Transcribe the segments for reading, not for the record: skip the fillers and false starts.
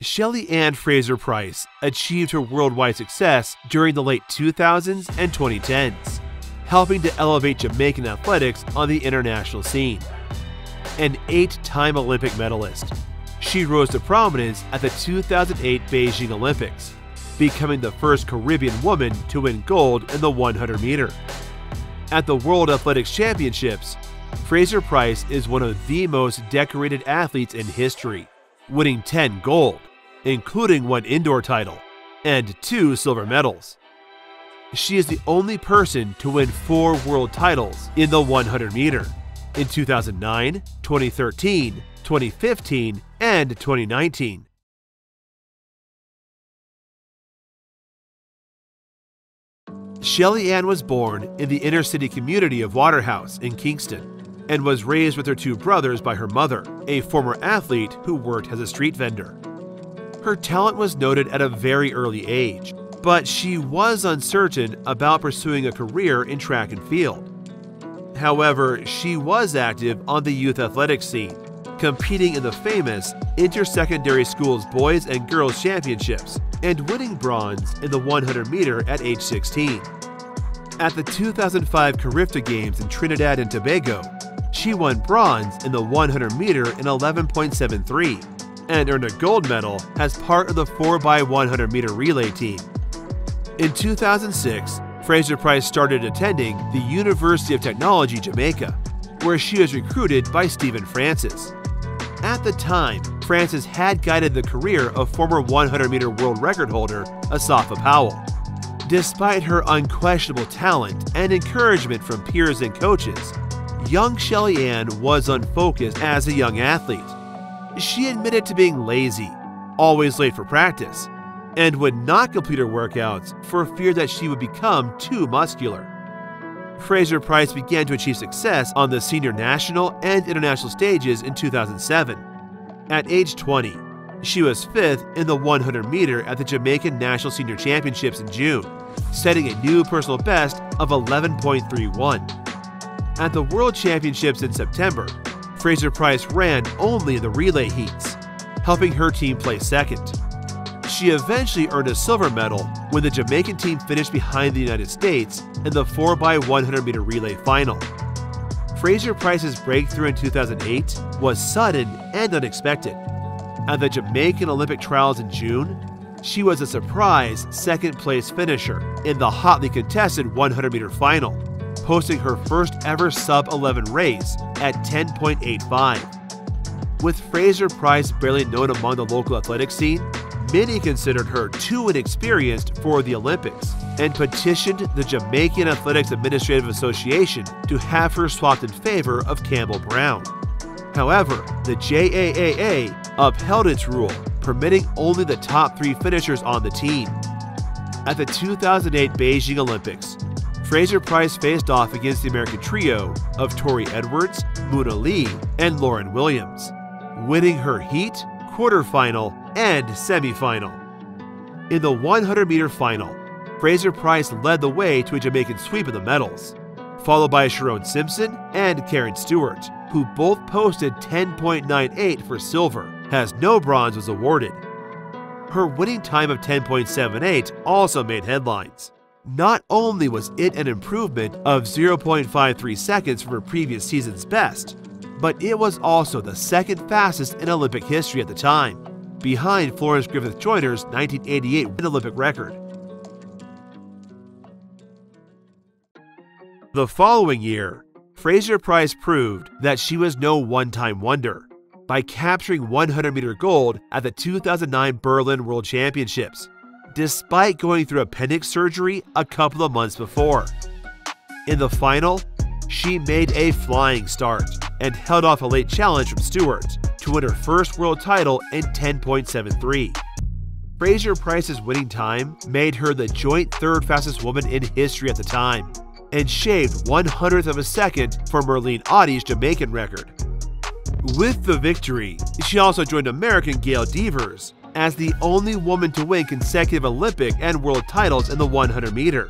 Shelly-Ann Fraser Pryce achieved her worldwide success during the late 2000s and 2010s, helping to elevate Jamaican athletics on the international scene. An 8-time Olympic medalist, she rose to prominence at the 2008 Beijing Olympics, becoming the first Caribbean woman to win gold in the 100-meter. At the World Athletics Championships, Fraser Pryce is one of the most decorated athletes in history, winning 10 gold, including 1 indoor title, and 2 silver medals. She is the only person to win 4 world titles in the 100-meter in 2009, 2013, 2015, and 2019. Shelly-Ann was born in the inner-city community of Waterhouse in Kingston and was raised with her 2 brothers by her mother, a former athlete who worked as a street vendor. Her talent was noted at a very early age, but she was uncertain about pursuing a career in track and field. However, she was active on the youth athletics scene, competing in the famous Inter-Secondary Schools Boys and Girls Championships and winning bronze in the 100-meter at age 16. At the 2005 Carifta Games in Trinidad and Tobago, she won bronze in the 100-meter in 11.73 and earned a gold medal as part of the 4x100-meter relay team. In 2006, Fraser Pryce started attending the University of Technology, Jamaica, where she was recruited by Stephen Francis. At the time, Francis had guided the career of former 100-meter world record holder Asafa Powell. Despite her unquestionable talent and encouragement from peers and coaches, young Shelly-Ann was unfocused as a young athlete. She admitted to being lazy, always late for practice, and would not complete her workouts for fear that she would become too muscular. Fraser Pryce began to achieve success on the senior national and international stages in 2007. At age 20, she was 5th in the 100-meter at the Jamaican National Senior Championships in June, setting a new personal best of 11.31. At the World Championships in September, Fraser Pryce ran only in the relay heats, helping her team place 2nd. She eventually earned a silver medal when the Jamaican team finished behind the United States in the 4x100-meter relay final. Fraser Pryce's breakthrough in 2008 was sudden and unexpected. At the Jamaican Olympic trials in June, she was a surprise 2nd-place finisher in the hotly contested 100-meter final, posting her first ever sub-11 race at 10.85. With Fraser Pryce barely known among the local athletic scene, many considered her too inexperienced for the Olympics and petitioned the Jamaican Athletics Administrative Association to have her swapped in favor of Campbell Brown. However, the JAAA upheld its rule, permitting only the top 3 finishers on the team. At the 2008 Beijing Olympics, Fraser Pryce faced off against the American trio of Tori Edwards, Muna Lee, and Lauren Williams, winning her heat, quarterfinal, and semifinal. In the 100-meter final, Fraser Pryce led the way to a Jamaican sweep of the medals, followed by Sharon Simpson and Karen Stewart, who both posted 10.98 for silver, as no bronze was awarded. Her winning time of 10.78 also made headlines. Not only was it an improvement of 0.53 seconds from her previous season's best, but it was also the 2nd fastest in Olympic history at the time, behind Florence Griffith Joyner's 1988 Olympic record. The following year, Fraser Pryce proved that she was no one-time wonder by capturing 100-meter gold at the 2009 Berlin World Championships, despite going through appendix surgery a couple of months before. In the final, she made a flying start and held off a late challenge from Stewart to win her first world title in 10.73. Fraser Pryce's winning time made her the joint 3rd fastest woman in history at the time, and shaved 1/100th of a second from Merlene Ottey's Jamaican record. With the victory, she also joined American Gail Devers as the only woman to win consecutive Olympic and world titles in the 100-meter.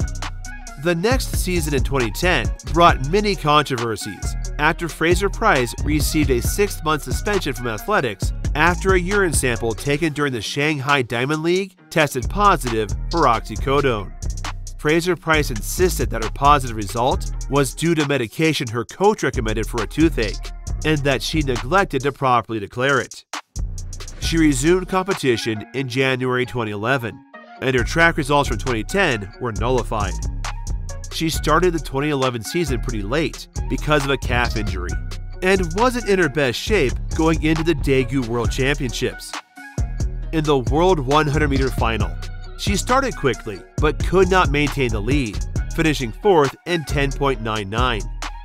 The next season in 2010 brought many controversies after Fraser Pryce received a 6-month suspension from athletics after a urine sample taken during the Shanghai Diamond League tested positive for oxycodone. Fraser Pryce insisted that her positive result was due to medication her coach recommended for a toothache, and that she neglected to properly declare it. She resumed competition in January 2011, and her track results from 2010 were nullified. She started the 2011 season pretty late because of a calf injury, and wasn't in her best shape going into the Daegu World Championships. In the World 100-meter final, she started quickly but could not maintain the lead, finishing 4th in 10.99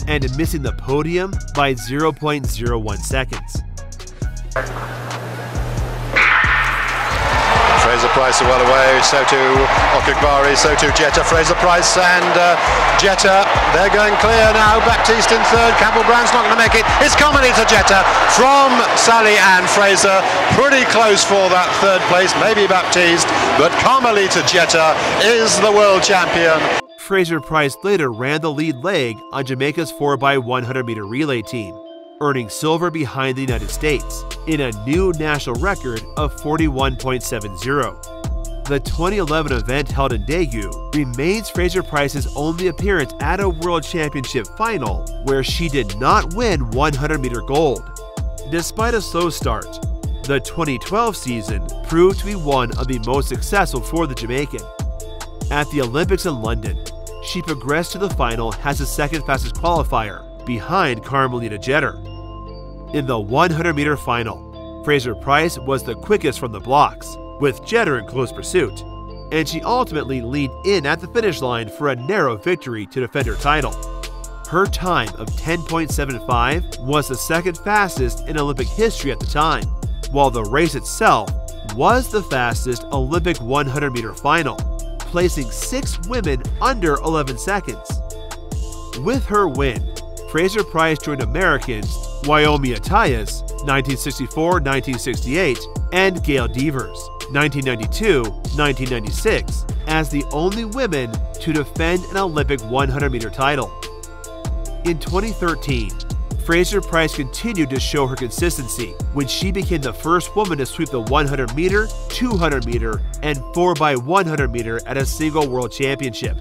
and missing the podium by 0.01 seconds. Fraser Pryce are well away, so too Okagbari, so too Jetta. Fraser Pryce and Jetta, they're going clear now. Baptiste in third, Campbell-Brown's not going to make it. It's Comedy to Jetta from Shelly-Ann Fraser. Pretty close for that third place, maybe Baptiste, but Comedy to Jetta is the world champion. Fraser Pryce later ran the lead leg on Jamaica's 4x100-meter relay team, earning silver behind the United States in a new national record of 41.70. The 2011 event held in Daegu remains Fraser Pryce's only appearance at a World Championship final where she did not win 100-meter gold. Despite a slow start, the 2012 season proved to be one of the most successful for the Jamaican. At the Olympics in London, she progressed to the final as the second fastest qualifier, behind Carmelita Jeter. In the 100-meter final, Fraser Pryce was the quickest from the blocks, with Jeter in close pursuit, and she ultimately leaned in at the finish line for a narrow victory to defend her title. Her time of 10.75 was the second fastest in Olympic history at the time, while the race itself was the fastest Olympic 100-meter final, placing 6 women under 11 seconds. With her win, Fraser Pryce joined Americans Wyoming Attias 1964-1968 and Gail Devers 1992-1996 as the only women to defend an Olympic 100-meter title. In 2013, Fraser Pryce continued to show her consistency when she became the first woman to sweep the 100-meter, 200-meter, and 4x100-meter at a single world championship.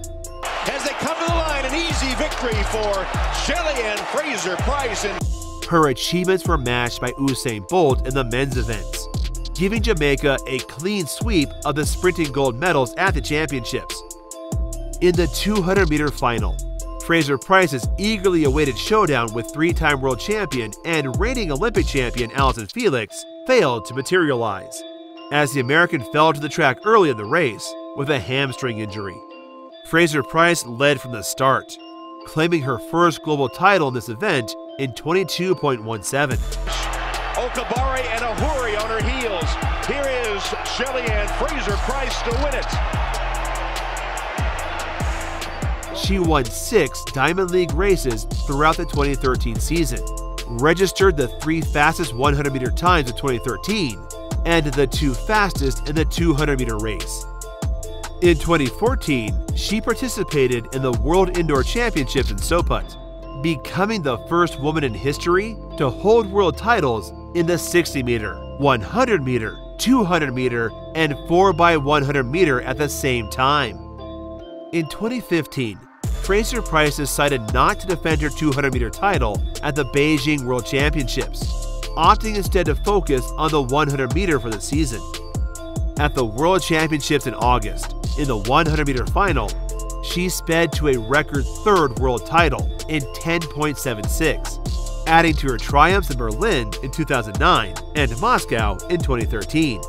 As they come to the line, an easy victory for Shelly-Ann Fraser Pryce. Her achievements were matched by Usain Bolt in the men's events, giving Jamaica a clean sweep of the sprinting gold medals at the championships. In the 200-meter final, Fraser Pryce's eagerly awaited showdown with 3-time world champion and reigning Olympic champion Allyson Felix failed to materialize, as the American fell to the track early in the race with a hamstring injury. Fraser Pryce led from the start, claiming her first global title in this event in 22.17. Okagbari and Ahuri on her heels. Here is Shelly-Ann Fraser Pryce to win it. She won 6 Diamond League races throughout the 2013 season, registered the 3 fastest 100-meter times of 2013, and the 2 fastest in the 200-meter race. In 2014, she participated in the World Indoor Championships in Sopot, becoming the first woman in history to hold world titles in the 60-meter, 100-meter, 200-meter, and 4x100-meter at the same time. In 2015, Fraser Pryce decided not to defend her 200-meter title at the Beijing World Championships, opting instead to focus on the 100-meter for the season. At the World Championships in August, in the 100-meter final, she sped to a record 3rd world title in 10.76, adding to her triumphs in Berlin in 2009 and Moscow in 2013.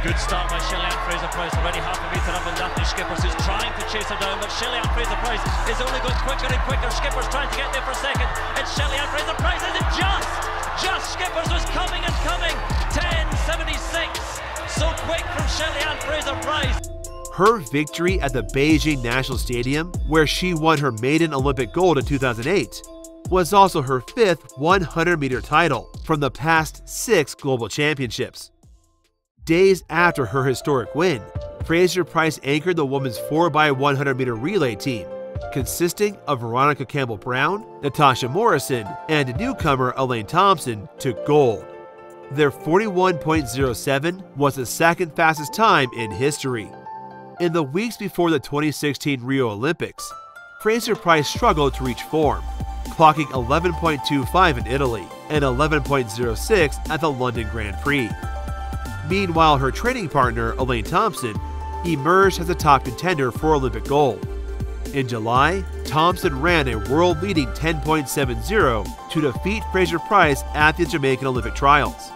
Good start by Shelly-Ann Fraser Pryce, already half a metre up, and Daphne Skippers is trying to chase her down, but Shelly-Ann Fraser Pryce is only going quicker and quicker. Skippers trying to get there for second, and Shelly-Ann Fraser Pryce is it just Skippers was coming and coming. 10.76, so quick from Shelly-Ann Fraser Pryce. Her victory at the Beijing National Stadium, where she won her maiden Olympic gold in 2008, was also her 5th 100-meter title from the past 6 global championships. Days after her historic win, Fraser Pryce anchored the women's 4x100-meter relay team, consisting of Veronica Campbell-Brown, Natasha Morrison, and newcomer Elaine Thompson, took gold. Their 41.07 was the second fastest time in history. In the weeks before the 2016 Rio Olympics, Fraser Pryce struggled to reach form, clocking 11.25 in Italy and 11.06 at the London Grand Prix. Meanwhile, her training partner, Elaine Thompson, emerged as a top contender for Olympic gold. In July, Thompson ran a world-leading 10.70 to defeat Fraser Pryce at the Jamaican Olympic trials.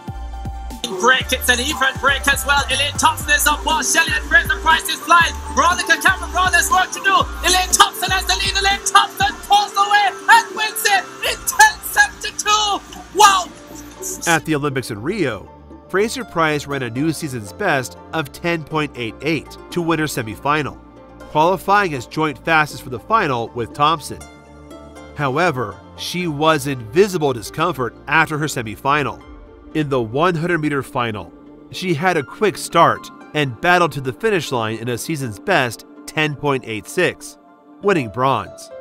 Break, it's an even break as well. Elaine Thompson is up while Shelly-Ann Fraser Pryce is flying. Veronica Campbell-Brown has work to do. Elaine Thompson has the lead. Elaine Thompson pulls away and wins it in 10.72. Wow! At the Olympics in Rio, Fraser Pryce ran a new season's best of 10.88 to win her semifinal, qualifying as joint fastest for the final with Thompson. However, she was in visible discomfort after her semifinal. In the 100-meter final, she had a quick start and battled to the finish line in a season's best 10.86, winning bronze.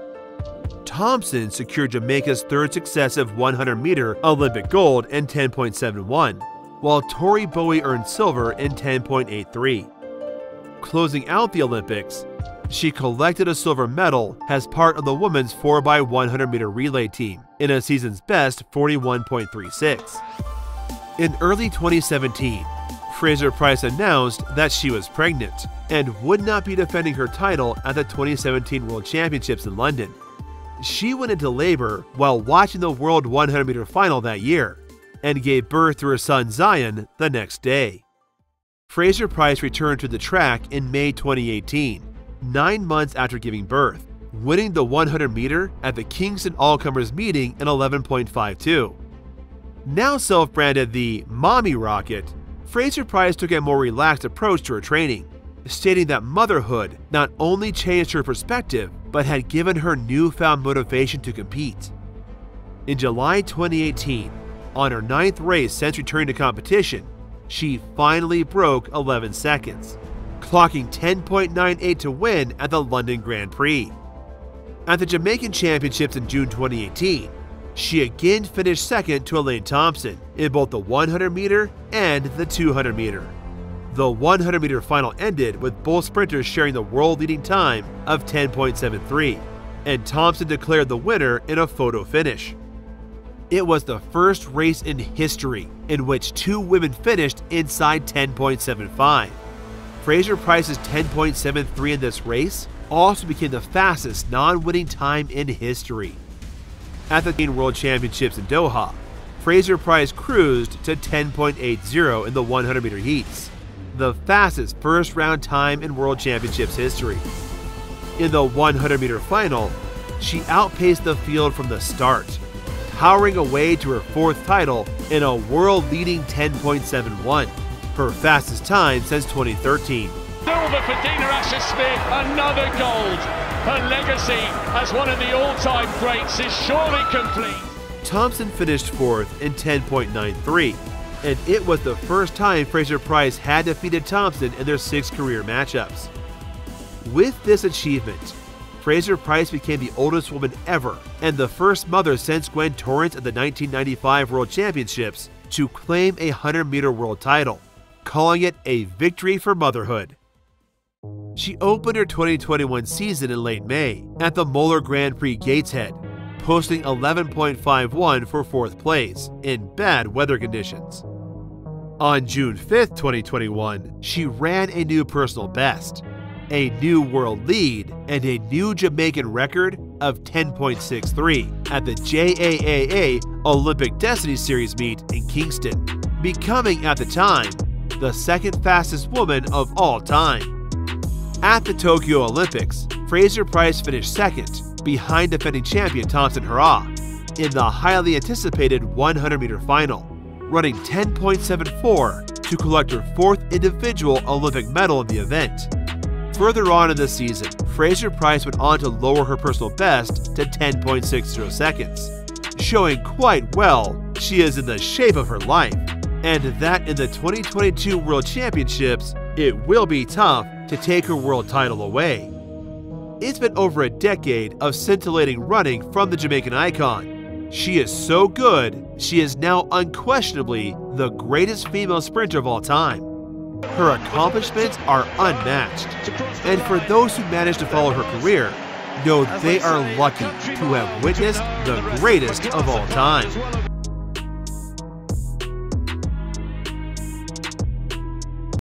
Thompson secured Jamaica's third successive 100-meter Olympic gold in 10.71, while Tori Bowie earned silver in 10.83. Closing out the Olympics, she collected a silver medal as part of the women's 4x100-meter relay team in a season's best 41.36. In early 2017, Fraser Pryce announced that she was pregnant and would not be defending her title at the 2017 World Championships in London. She went into labor while watching the World 100-meter final that year and gave birth to her son Zion the next day. Fraser Pryce returned to the track in May 2018, 9 months after giving birth, winning the 100-meter at the Kingston All-Comers meeting in 11.52. Now self-branded the Mommy Rocket, Fraser Pryce took a more relaxed approach to her training, stating that motherhood not only changed her perspective, but had given her newfound motivation to compete. In July 2018, on her 9th race since returning to competition, she finally broke 11 seconds, clocking 10.98 to win at the London Grand Prix. At the Jamaican Championships in June 2018, she again finished second to Elaine Thompson in both the 100-meter and the 200-meter. The 100-meter final ended with both sprinters sharing the world-leading time of 10.73, and Thompson declared the winner in a photo finish. It was the first race in history in which two women finished inside 10.75. Fraser Pryce's 10.73 in this race also became the fastest non-winning time in history. At the World Championships in Doha, Fraser Pryce cruised to 10.80 in the 100-meter heats, the fastest first-round time in World Championships history. In the 100-meter final, she outpaced the field from the start, powering away to her fourth title in a world-leading 10.71, her fastest time since 2013. Silver for Dina Asher-Smith, another gold. Her legacy as one of the all-time greats is surely complete. Thompson finished fourth in 10.93, and it was the first time Fraser Pryce had defeated Thompson in their 6 career matchups. With this achievement, Fraser Pryce became the oldest woman ever and the first mother since Gwen Torrence at the 1995 World Championships to claim a 100-meter world title, calling it a victory for motherhood. She opened her 2021 season in late May at the Moeller Grand Prix Gateshead, posting 11.51 for 4th place in bad weather conditions. On June 5th, 2021, she ran a new personal best, a new world lead, and a new Jamaican record of 10.63 at the JAAA Olympic Destiny Series meet in Kingston, becoming at the time the second fastest woman of all time. At the Tokyo Olympics, Fraser Pryce finished second, behind defending champion Thompson Hurrah, in the highly anticipated 100-meter final, running 10.74 to collect her 4th individual Olympic medal in the event. Further on in the season, Fraser Pryce went on to lower her personal best to 10.60 seconds, showing quite well she is in the shape of her life, and that in the 2022 World Championships, it will be tough to take her world title away. It's been over a decade of scintillating running from the Jamaican icon. She is so good, she is now unquestionably the greatest female sprinter of all time. Her accomplishments are unmatched, and for those who manage to follow her career, know they are lucky to have witnessed the greatest of all time.